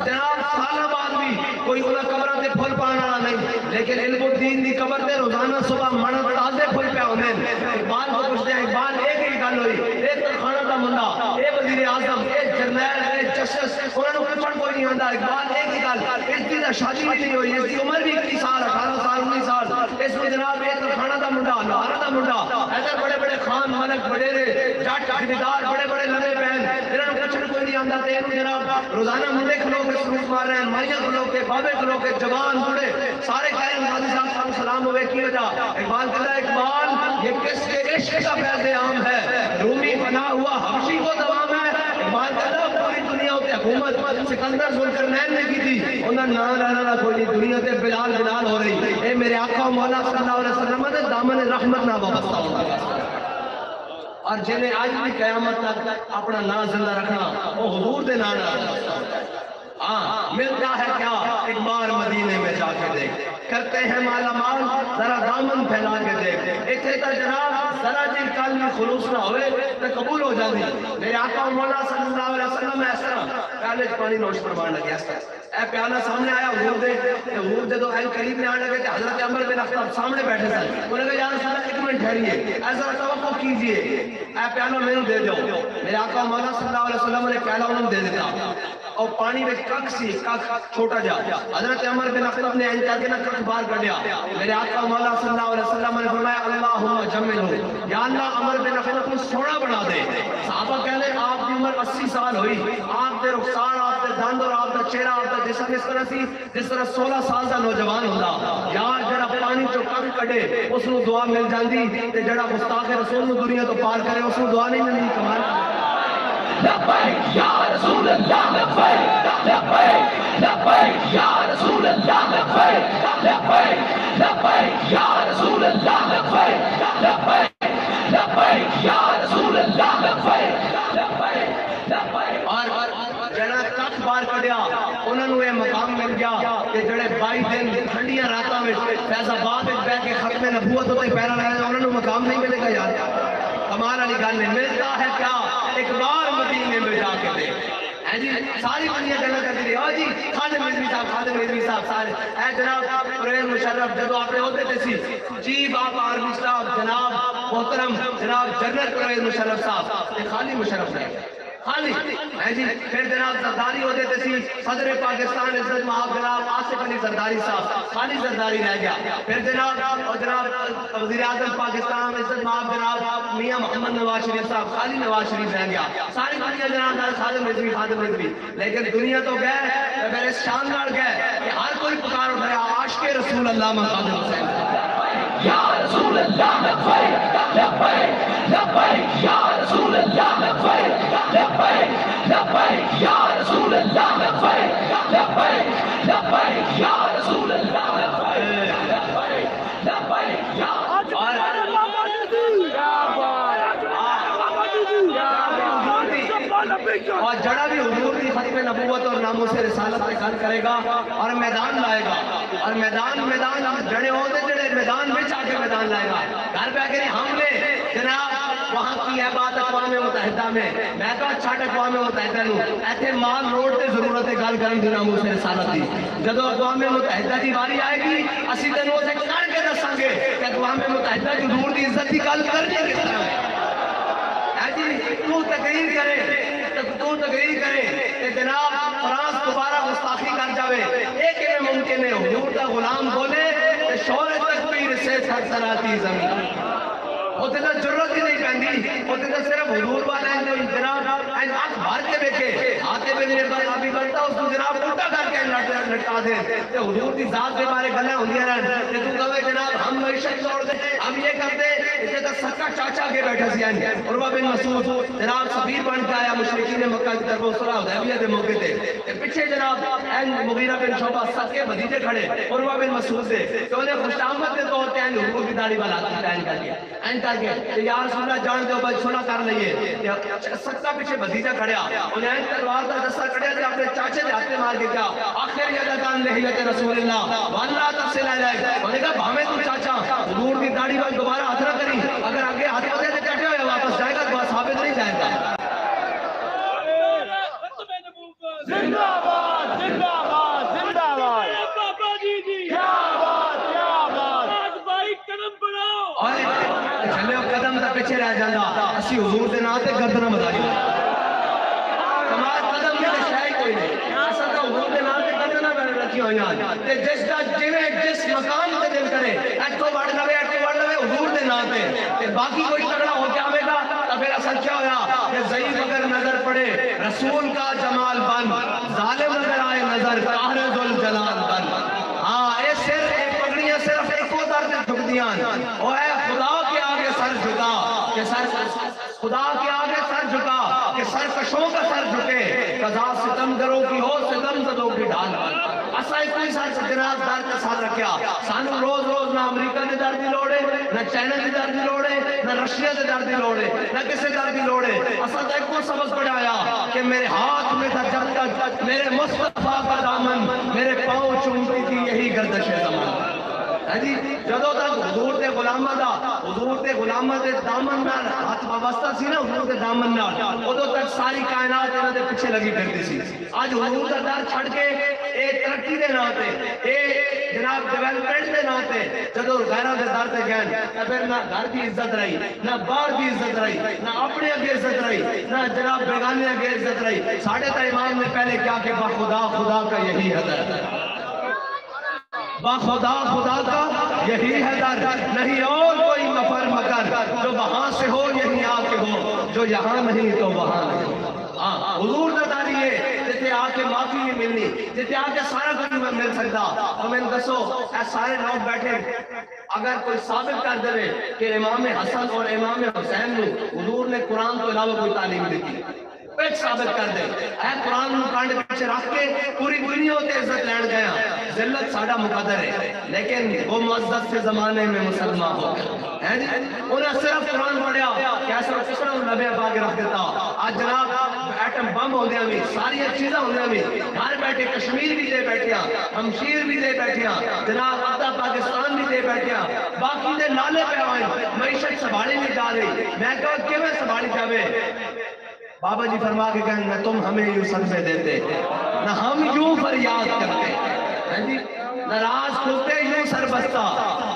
جناب سالہ بعد بھی کوئی انہاں قبرہ تے پھل پانا نہیں، لیکن علم الدین دی قبر تے روزانہ صبح منت تازے پھل پہ ہونے. اقبال کو پوچھتے ہیں اقبال ایک ہی گل ہوئی، ایک ترخانہ دا منڈا، اے وزیر اعظم، اے جرنیل، اے جسٹس، انہوں نے کچھ کوئی نہیں آندا. اقبال ایک ہی گل، اس کی شادی بھی نہیں ہوئی، اس کی عمر بھی 21 سال 18 سال 19 سال. اس میں جناب ایک ترخانہ دا منڈا، لاہور دا منڈا، ایسے بڑے بڑے خان ملک بڑے جٹ خریدار بڑے بڑے لمبے پہن، انہوں نے کچھ کوئی نہیں آندا. تے جناب روزانہ منڈے کھلو کے سلوک مار رہے ہیں، مائیاں کھلو کے، بابے کھلو کے، جوان بوڑھے سارے کہہ رہے ہیں غازی صاحب کو سلام ہوئے کی وجہ. اقبال کہتا ہے اقبال یہ کس کے عشق کا فیض عام ہے، رومی بنا ہوا حبشی کو دوام ہے. اقبال کہتا ہے پوری دنیا ہوتے حکومت سکندر ذوالقرنین نے کی تھی، انہاں نہ لانا کوئی نہیں، دنیا تے بلال بلال ہو رہی. اے میرے آقا مولا صلی اللہ علیہ وسلم نے دامن رحمت نہ وابستہ ہوگا. اور جنہیں آج بھی قیامت تک اپنا نام زندہ رکھنا وہ حضور دے نام ہاں ملتا ہے کیا ایک بار مدینے میں جا کے دیکھ. کرتے ہیں مالا مال ذرا دامن پھیلا کے دیکھ. ایک تا جناب ذرا جی کل میں خلوص نہ ہوئے تو قبول ہو جاتی. میرے آقا مولا صلی اللہ علیہ وسلم اس طرح پیالے پانی نوش فرمان لگے. اس طرح اے پیالہ سامنے آیا حضور دے، حضور دے تو اہل قریب میں آنے لگے کہ حضرت عمر بن خطاب سامنے بیٹھے تھے. انہوں نے کہا یا رسول اللہ ایک منٹ ٹھہریے، ایسا توقع کیجئے، اے پیالہ میں نے دے دو. میرے آقا مولا صلی اللہ علیہ وسلم نے پیالہ انہوں نے دے دیتا اور پانی میں کک سی، کک چھوٹا جا، حضرت عمر بن خطاب نے این کر کے نا کک باہر کر دیا. میرے آقا مولا صلی اللہ علیہ وسلم نے فرمایا اللہم جملہ، یا اللہ عمر بن خطاب کو سونا بنا دے. صحابہ کہنے آپ کی عمر 80 سال ہوئی، آپ دے رخسار، آپ دے دند اور آپ دا چہرہ، آپ دا جسم اس طرح سی جس طرح 16 سال دا نوجوان ہوندا. یار جڑا پانی چو کک کڈے اس نو دعا مل جاندی، تے جڑا گستاخ رسول نو دنیا تو پار کرے اس نو دعا نہیں ملنی. کمال لبیک یا رسول اللہ، لبیک لبیک لبیک یا رسول اللہ، لبیک لبیک لبیک یا رسول اللہ، لبیک لبیک لبیک یا رسول اللہ، لبیک لبیک لبیک. اور جڑا کک بار کڈیا انہاں نو یہ مقام مل گیا کہ جڑے 22 دن ٹھنڈیاں راتاں وچ فیض آباد وچ بیٹھ کے ختم نبوت ہوتے پیرا لگایا، انہاں نو مقام نہیں ملے گا. یار کمال والی گل ہے، ملتا ہے کیا ایک بار مدینے میں جا کے دے. جی ساری دنیا گلا کرتی رہی، ہاں جی خادم رضوی صاحب، خادم رضوی صاحب سارے اے جناب پرویز مشرف جدو آپ نے ہوتے تھے سی چیف آپ آرمی صاحب جناب محترم جناب جنرل پرویز مشرف صاحب، یہ خالی مشرف ہے خالی ہے جی. پھر جناب زرداری ہوتے تھے سی صدر پاکستان عزت مآب جناب آصف علی زرداری صاحب، خالی زرداری رہ گیا. پھر جناب اور جناب وزیر اعظم پاکستان عزت مآب جناب میاں محمد نواز شریف صاحب، خالی نواز شریف رہ گیا. ساری دنیا جناب خادم رضوی، خادم رضوی. لیکن دنیا تو گئے اگر اس شاندار گئے کہ ہر کوئی پکار اٹھایا عاشق رسول اللہ میں خادم حسین یا رسول اللہ، لبیک لبیک لبیک یا رسول اللہ، لبیک لبیک لبیک یا رسول اللہ، لبیک لبیک لبیک یا رسول اللہ، لبیک لبیک لبیک یا. اور جڑا بھی حضور کی ختم نبوت اور ناموس رسالت پہ کام کرے گا اور میدان لائے گا، اور میدان جڑے ہوتے جڑے میدان میں آ کے میدان لائے گا. گھر پہ آگے ہم نے جناب وہاں کی ہے بات اقوام متحدہ میں، میں تو چھٹ اقوام متحدہ نو ایتھے مال روڈ تے ضرورت ہے گل کرن دی ناموس رسالت دی. جدو اقوام متحدہ دی باری آئے گی اسی تینوں اسے کر کے دساں گے کہ اقوام متحدہ کی حضور دی عزت کی گل کرنی ہے کس طرح. تو تقریر کرے کہ جناب فرانس دوبارہ گستاخی کر جاوے، ایک میں ممکن ہے حضور کا غلام بولے کہ شور تکبیر سے سرسراتی زمین. ہوتے تو ضرورت ہی نہیں پہنی، ہوتے تو صرف حضور والا ہے جناب آنکھ بھر کے دیکھے آتے پہ میرے بھائی ابھی بنتا اس کو جناب الٹا کر کے لٹکا دے کہ حضور کی ذات کے بارے گلیں ہوندی رہن کہ تو کہے جناب ہم معیشت چھوڑ دیں، ہم یہ کرتے اسے تو سکا چاچا کے بیٹھے سی آئیں. عروہ بن مسعود جناب سفیر بن کے آیا مشرکین مکہ کی طرف صلح حدیبیہ کے موقع تے پیچھے جناب مغیرہ بن شعبہ سب کے بھتیجے کھڑے عروہ بن مسعود سے کہ انہیں خوش آمد کے طور پہ حضور کی داڑھی والا تعین کر دیا کہ یا رسول اللہ جان دو بھائی سنا کر لئیے. سکتا پیچھے بھتیجا کھڑیا انہیں این تلوار کا دستہ کھڑیا کہ اپنے چاچے دے ہاتھ مار کے کیا آخر یدکان لحیت رسول اللہ واللہ تفصیل آئے انہوں نے کہا بھامے تو چاچا حضور کی داڑھی والی دوبارہ ہاتھ نہ کری، اگر آگے ہاتھ بدے تو کہتے ہوئے واپس جائے گا تو ثابت نہیں جائے گا. زندہ باد زندہ باد زندہ باد بابا جی کیا بات کیا بات. بھائی قدم بڑھاؤ اور چلے قدم تا پیچھے رہ جاندہ اسی حضور دے ناتے گردنہ مداری کمال قدم کے شاہی کوئی نہیں ایسا تو حضور دے ناتے گردنہ میں رکھی ہوئی تے جس دا جس مقام تے دل کرے ایٹو بڑھ لوے حضور دے ناتے تے باقی کوئی تگڑا ہو کے آوے گا تو پھر اصل کیا ہویا کہ ضعیف اگر نظر پڑے رسول کا جمال بن، ظالم اگر آئے نظر قہر ذوالجلال بن. ہاں اے سر اے پگڑیاں صرف ایک و درد جھک دیاں او اے خدا کے آگے سر جھکا کہ خدا کے آگے سر جھکا کہ سرکشوں کا سر جھکے، قضا ستم گروں کی ہو ستم زدوں کی ڈھال بن. اسا اس کوئی ساتھ جناب دار کا ساتھ رکھیا سانو روز روز نہ امریکہ دے در دی لوڑے، نہ چائنا دے در دی لوڑے، نہ رشیا دے در دی لوڑے، نہ کسے در دی لوڑے. اسا تو ایک کو سبق پڑھایا کہ میرے ہاتھ میں تھا جب تک میرے مصطفیٰ کا دامن، میرے پاؤں چومتی تھی یہی گردش زمان. جی جدو تک حضور دے غلامہ دا حضور دے غلامہ دے دامن نال ہاتھ وابستہ سی نا حضور دے دامن نال ادو تک ساری کائنات انہاں دے پیچھے لگی پھرتی سی. آج حضور دا در چھڑ کے اے ترقی دے نام تے اے جناب ویل پینٹ دے ناتے جدو غیرہ دے در تے گئے پھر نہ گھر دی عزت رہی نہ باہر دی عزت رہی نہ اپنے اگے عزت رہی نہ جناب بیگانے اگے عزت رہی. ساڑھے تا امام نے پہلے کیا کہ بخدا خدا کا یہی حدر بخدا خدا کا یہی حدر نہیں اور کوئی مفر مکر جو وہاں سے ہو یہی آ کے ہو جو یہاں نہیں تو وہاں نہیں. حضور دا داری ہے جتے آ کے معافی نہیں ملنی جتے آ کے سارا کچھ میں مل سکتا. اور میں دسو اے سارے لوگ بیٹھے اگر کوئی ثابت کر دے کہ امام حسن اور امام حسین نے حضور نے قرآن تو علاوہ کوئی تعلیم دی تھی ایک ثابت کر دے اے قرآن نو کانڈ پیچھے رکھ کے پوری دنیا تے عزت لین گیا ذلت ساڈا مقدر ہے لیکن وہ معزز سے زمانے میں مسلمان ہو گئے ہیں جی انہیں صرف قرآن پڑھیا کیسا کس طرح لبے پا کے رکھ دیتا. آج جناب ایٹم بم ہوندیاں بھی ساری چیزاں ہوندیاں بھی گھر بیٹھے کشمیر بھی دے بیٹھیاں ہمشیر بھی دے بیٹھیاں جناب آدھا پاکستان بھی دے بیٹھیاں باقی دے نالے پہ آئیں معیشت سنبھالی نہیں جا رہی. میں کہا کیوں میں سنبھالی جاوے بابا جی فرما کے کہیں نہ تم ہمیں یوں صدقے دیتے نہ ہم یوں فریاد کرتے نہ راز کھلتے یوں سر بستا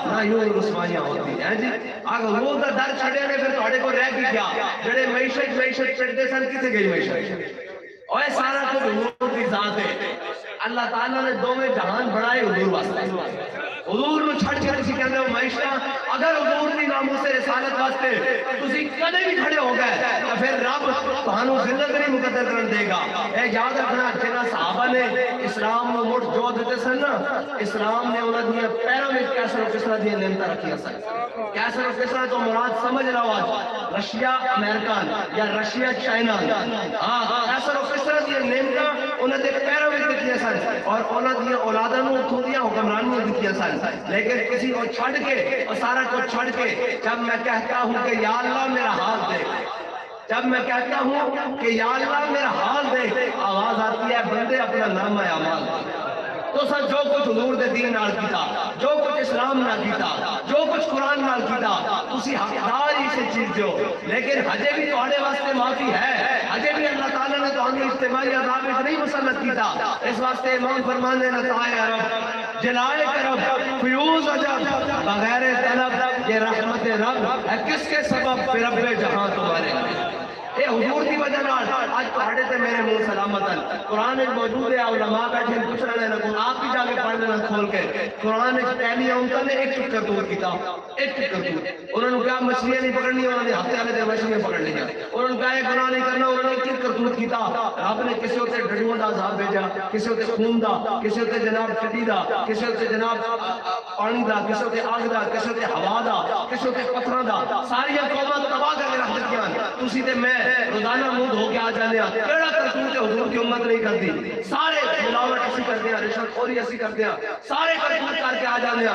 نہ یوں رسوائیاں ہوتی ہیں جی. اگر وہ دا در چھڑے نے پھر تھوڑے کو رہ بھی گیا جڑے معیشت چڑھتے سن کسے گئی معیشت اور سارا کچھ حضور کی ذات ہے. اللہ تعالیٰ نے دو میں جہان بڑھائے حضور واسطے حضور نو چھڑ کے کسی کہندے ہو معیشت اگر حضور دی ناموس رسالت واسطے تسی کدے بھی کھڑے ہو گئے تو پھر رب تہانوں ذلت نہیں مقدر کرن دے گا. اے یاد رکھنا جنہاں صحابہ نے اسلام نو مٹ جو دیتے سن نا اسلام نے انہاں دی پیروں میں کیسا کس طرح دی نعمت رکھی سن کیسا کس طرح تو مراد سمجھ لو آج رشیا امریکہ یا رشیا چائنا کیسا کس طرح دی نعمت انہاں دے پیروں میں دتیاں سن اور انہاں دی اولاداں نو اتھوں دی حکمرانیاں دتیاں سن. لیکن کسی کو چھڑ کے اور سارا کو چھڑ کے جب میں کہتا ہوں کہ یا اللہ میرا حال دیکھ جب میں کہتا ہوں کہ یا اللہ میرا حال دیکھ آواز آتی ہے بندے اپنا نام اعمال تو سر جو کچھ حضور دے دین نال کیتا جو کچھ اسلام نال کیتا جو کچھ قرآن نال کیتا تسی حقدار ہی سے چیز جو لیکن ہجے بھی تہاڈے واسطے معافی ہے ہجے بھی اللہ تعالیٰ نے تہانوں اجتماعی عذاب وچ نہیں مسلط کیتا. اس واسطے امام فرماندے نے تائے عرب جلائے کرب فیوز عجب بغیر طلب یہ رحمت رب ہے کس کے سبب پھر رب جہاں تمہارے اے حضور کی وجہ نال آج پہاڑے تے میرے منہ سلامتن قرآن ایک موجود ہے علماء بیٹھے کچھ رہے ہیں آپ بھی جا کے پڑھ لینا کھول کے قرآن ایک پہلی اونتا نے ایک چکر دور کیتا ایک چکر دور انہوں نے کہا مچھلیاں نہیں پکڑنی انہوں نے ہفتے والے دے مچھلیاں پکڑ لیا انہوں نے کہا ایک گناہ نہیں کرنا انہوں نے ایک چکر کیتا رب نے کسی ہوتے ڈڑیوں دا عذاب بھیجا کسی ہوتے خون دا کسی ہوتے جناب چٹی دا کسی ہوتے جناب پانی دا کسی ہوتے آگ دا کسی ہوتے ہوا دا کسی ہوتے پتھر دا ساری قوماں تباہ کر کے رکھ دیتیاں تسی تے میں روزانہ مود ہو کے آ جانے کیڑا کرتوت حضور کی امت نہیں کرتی سارے ملاوٹ اسی کرتے ہیں رشوت خوری اسی کرتے ہیں سارے کرتوت کر کے آ جانے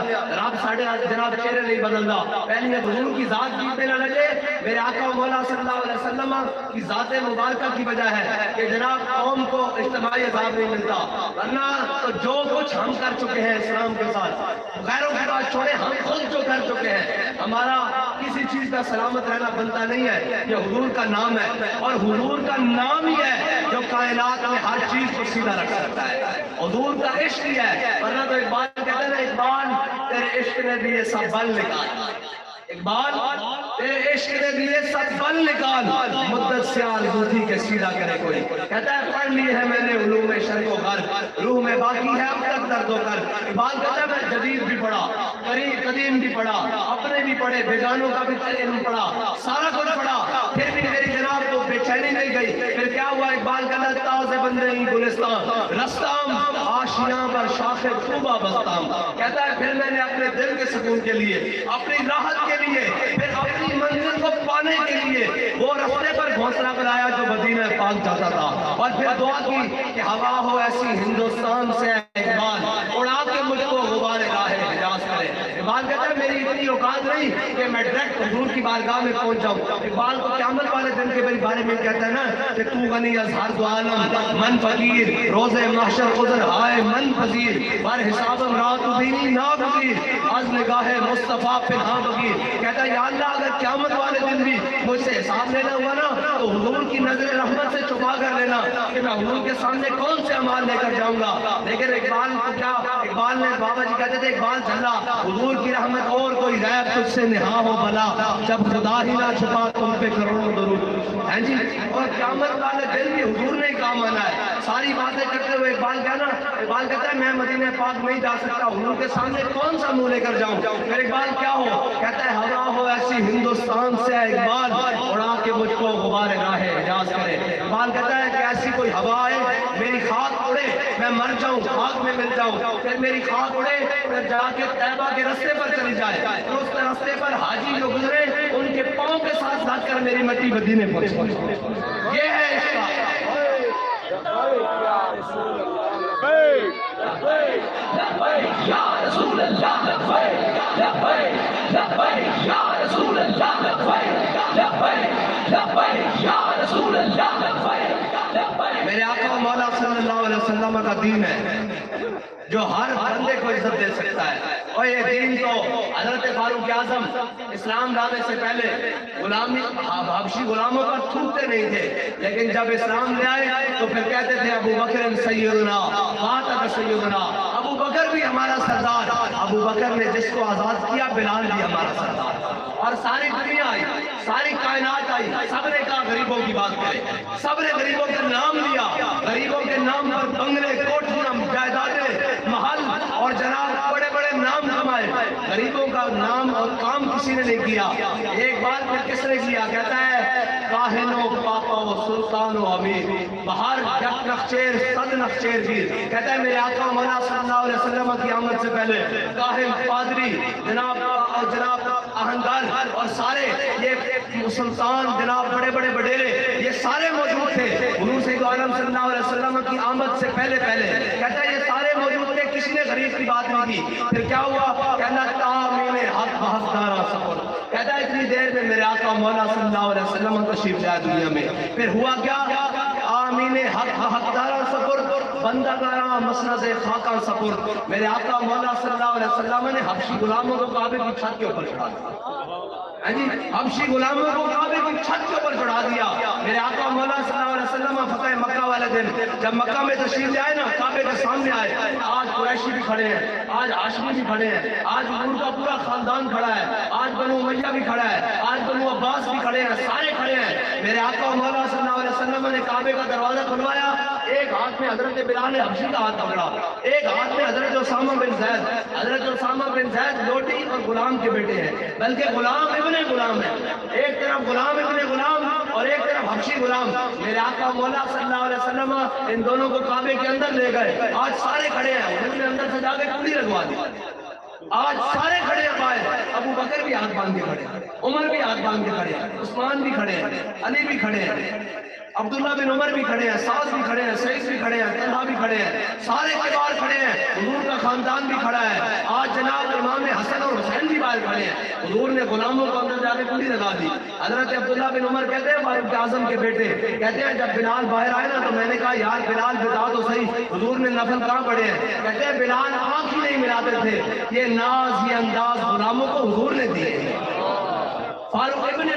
رب ساڑھے جناب چہرے نہیں بدلدا پہلی حضور کی ذات جیتے نہ لگے میرے آقا مولا صلی اللہ علیہ وسلم کی ذات مبارکہ کی وجہ ہے کہ جناب قوم کو اجتماعی عذاب نہیں ملتا ورنہ تو جو کچھ ہم کر چکے ہیں اسلام کے ساتھ غیروں کے بات چھوڑے ہم خود جو کر چکے ہیں ہمارا کسی چیز کا سلامت رہنا بنتا نہیں ہے یہ حضور کا نام ہے اور حضور کا نام ہی ہے جو کائنات میں ہر چیز کو سیدھا رکھ سکتا ہے حضور کا عشق ہی ہے ورنہ تو اقبال کہتے ہیں اقبال تیرے عشق نے دیے سب بل نکال اقبال تیرے عشق نے دیے سب بل نکال مدت سے آلودگی کے سیدھا کرے کوئی کہتا ہے پڑھ لی ہے میں نے علوم شرق و غرب روح میں باقی ہے اب تک درد و کر اقبال کہتا ہے میں جدید بھی پڑھا قدیم بھی پڑھا اپنے بھی پڑھے بیگانوں کا بھی علم پڑھا سارا کچھ پڑھا پھر بھی میری جناب تو بے چینی نہیں گئی پھر کیا ہوا اقبال کہتا ہے تازے بندے ہی گلستان رستام آشیاں پر شاخ خوبہ بستام کہتا ہے پھر میں نے اپنے دل کے سکون کے لیے اپنی راحت کے لیے پھر اپنی منزل کو پانے کے لیے وہ رستے پر گھونسلہ بنایا جو مدینہ پاک جاتا تھا اور پھر دعا کی کہ ہوا ہو ایسی ہندوستان سے اقبال اڑا کے مجھ کو غبار راہ حجاز کرے اقبال کہتا ہے میری اتنی اوقات نہیں کہ میں ڈائریکٹ حضور کی بارگاہ میں پہنچ جاؤں اقبال کو قیامت والے دن کے بارے میں کہتا ہے نا کہ تو غنی از ہر دو عالم من فقیر روز محشر عذر ہائے من پذیر بر حسابم رات دینی ناگزیر از نگاہ مصطفیٰ پنہاں بگیر کہتا ہے یا اللہ اگر قیامت والے دن بھی مجھ سے حساب لینا ہوا نا تو حضور کی نظر رحمت سے چھپا کر لینا کہ میں حضور کے سامنے کون سے اعمال لے کر جاؤں گا لیکن اقبال کو کیا اقبال نے بابا جی کہتے تھے اقبال چلا حضور کی رحمت اور کوئی غیب تجھ سے نہا ہو بلا جب خدا ہی نہ چھپا تم پہ کروڑوں درود ہیں جی اور قیامت والے دن بھی حضور نے کام آنا ہے ساری باتیں کرتے ہوئے اقبال کہتا ہے میں مدینہ پاک نہیں جا سکتا حضور کے سامنے کون سا منہ لے کر جاؤں پھر اقبال کیا ہو کہتا ہے ہوا ہو ایسی ہندوستان سے اقبال اڑا کے مجھ کو غبار راہ اعجاز کرے اقبال کہتا ہے کہ ایسی کوئی ہوا آئے میری خاک اڑے میں مر جاؤں خاک میں مل جاؤں پھر میری خاک اڑے پھر جا کے طیبہ کے رستے پر چلی جائے تو اس رستے پر حاجی جو گزرے ان کے پاؤں کے ساتھ لگ کر میری مٹی مدینے پہنچے یہ ہے اس کا یا رسول اللہ لبیک لبیک لبیک یا رسول اللہ لبیک لبیک لبیک یا رسول اللہ لبیک لبیک میرے آقا و مولا صلی اللہ علیہ وسلم کا دین ہے جو ہر بندے کو عزت دے سکتا ہے اور یہ دین تو حضرت فاروق اعظم اسلام لانے سے پہلے غلامی حبشی غلاموں پر تھوکتے نہیں تھے لیکن جب اسلام لے آئے تو پھر کہتے تھے ابو بکر سیدنا فاطمہ سیدنا ابو بکر بھی ہمارا سردار ابو بکر نے جس کو آزاد کیا بلال بھی ہمارا سردار اور ساری دنیا آئی ساری کائنات آئی سب نے کہا غریبوں کی بات کرے سب نے غریبوں کا نام لیا غریبوں کے نام پر بنگلے کوٹھیاں جائیدادیں محل اور جناب بڑے بڑے نام کمائے غریبوں کا نام اور کام کسی نے نہیں کیا ایک بار پھر کس نے کیا کہتا ہے کاہن و پاپا و سلطان و امیر بہار یک نخچیر صد نخچیر گیر کہتا ہے میرے آقا مولا صلی اللہ علیہ وسلم کی آمد سے پہلے کاہن پادری جناب اہنگار اور سارے یہ سلطان جناب بڑے بڑے بڑیرے یہ سارے موجود تھے حضور سید عالم صلی اللہ علیہ وسلم کی آمد سے پہلے کہتا ہے یہ سارے موجود تھے کسی نے غریب کی بات نہیں کی پھر کیا ہوا کہنا تامین حق حقدارہ سفر کہتا ہے اتنی دیر میں میرے آقا مولا صلی اللہ علیہ وسلم تشریف لائے دنیا میں پھر ہوا کیا آمین حق حقدارہ سفر بندہ گارا مسند خاکہ سفر میرے آقا مولا صلی اللہ علیہ وسلم نے حبشی غلاموں کو کعبے کی چھت کے اوپر چڑھا دیا جی حبشی غلاموں کو کعبے کی چھت کے اوپر چڑھا دیا میرے آقا مولا صلی اللہ علیہ وسلم فتح مکہ والے دن جب مکہ میں تشریف لے آئے نا کعبے کے سامنے آئے آج قریشی بھی کھڑے ہیں آج ہاشمی بھی کھڑے ہیں آج حضور کا پورا خاندان کھڑا ہے آج بنو امیہ بھی کھڑا ہے آج بنو عباس بھی کھڑے ہیں سارے کھڑے ہیں میرے آقا مولا صلی اللہ علیہ وسلم نے کعبے کا دروازہ کھلوایا ایک ہاتھ میں حضرت بلال حبشی کا ہاتھ پکڑا ایک ہاتھ میں حضرت اسامہ بن زید لوٹی اور غلام کے بیٹے ہیں بلکہ غلام ابن غلام ہے ایک طرف غلام ابن غلام اور ایک طرف حبشی غلام میرے آقا مولا صلی اللہ علیہ وسلم ان دونوں کو کعبے کے اندر لے گئے آج سارے کھڑے ہیں انہوں نے اندر سے جا کے کنڈی لگوا دی آج سارے کھڑے ہیں باہر ابو بکر بھی ہاتھ باندھ کے کھڑے ہیں عمر بھی ہاتھ باندھ کے کھڑے ہیں عثمان بھی کھڑے ہیں علی بھی کھڑے ہیں عبداللہ بن عمر بھی کھڑے ہیں سعد بھی کھڑے ہیں سعید بھی کھڑے ہیں طلحہ بھی کھڑے ہیں سارے کبار کھڑے ہیں حضور کا خاندان بھی کھڑا ہے آج جناب امام حسن اور حسین بھی باہر کھڑے ہیں حضور نے غلاموں کو اندر جا کے کنڈی لگا دی حضرت عبداللہ بن عمر کہتے ہیں فاروق اعظم کے بیٹے کہتے ہیں جب بلال باہر آئے نا تو میں نے کہا یار بلال بتا تو صحیح حضور نے نفل کہاں پڑھے ہیں کہتے ہیں بلال آنکھ ہی نہیں ملاتے تھے یہ ناز یہ انداز غلاموں کو حضور نے دیے فاروق ابن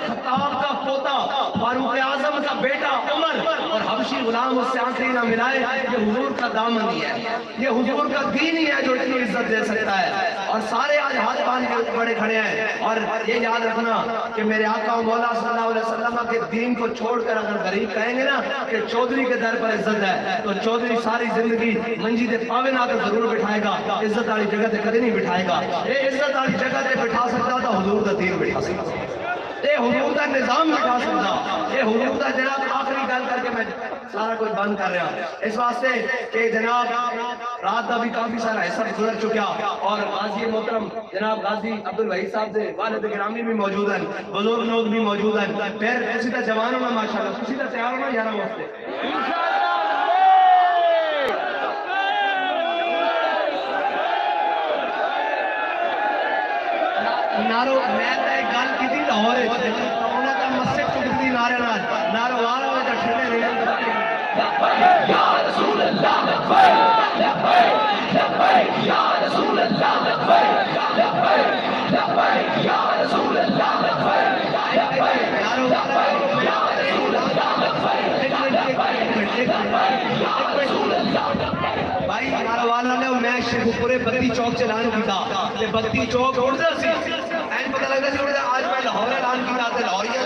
خطاب کا پوتا فاروق اعظم کا بیٹا عمر اور حبشی غلام اس سے آنکھیں نہ ملائے یہ حضور کا دامن ہی ہے یہ حضور کا دین ہی ہے جو اتنی عزت دے سکتا ہے اور سارے آج ہاتھ باندھ کے بڑے کھڑے ہیں اور یہ یاد رکھنا کہ میرے آقا مولا صلی اللہ علیہ وسلم کے دین کو چھوڑ کر اگر غریب کہیں گے نا کہ چودھری کے در پر عزت ہے تو چودھری ساری زندگی منجید پاون آ کر ضرور بٹھائے گا عزت والی جگہ تے کدی نہیں بٹھائے گا یہ عزت والی جگہ تے بٹھا سکتا تھا حضور کا دین بٹھا سکتا یہ حضور کا نظام بٹھا سکتا یہ حضور کا جناب آخری گل کر کے میں سارا کچھ بند کر رہا ہوں اس واسطے کہ جناب رات کا بھی کافی سارا حصہ گزر چکا اور غازی محترم جناب غازی عبدالوحید صاحب سے والد گرامی بھی موجود ہیں بزرگ لوگ بھی موجود ہیں پھر اسی طرح جوانوں میں ماشاءاللہ اسی طرح تیار ہونا 11 وقت نارو میں گل کی لاہور انہوں کا مسجد ٹوٹتی نعرے نارو والا میں تو ٹھنڈے یا رسول اللہ لبیک لبیک لبیک یا رسول اللہ لبیک لبیک لبیک یا رسول اللہ لبیک لبیک نارو یا رسول اللہ لبیک لبیک یا رسول اللہ بھائی نارو والا نے میں شیخ پورے بتی چوک چلان کیتا تے بتی چوک اڑدا سی این پتہ لگدا سی اڑدا آج میں لاہور اعلان کیتا تے لاہوریاں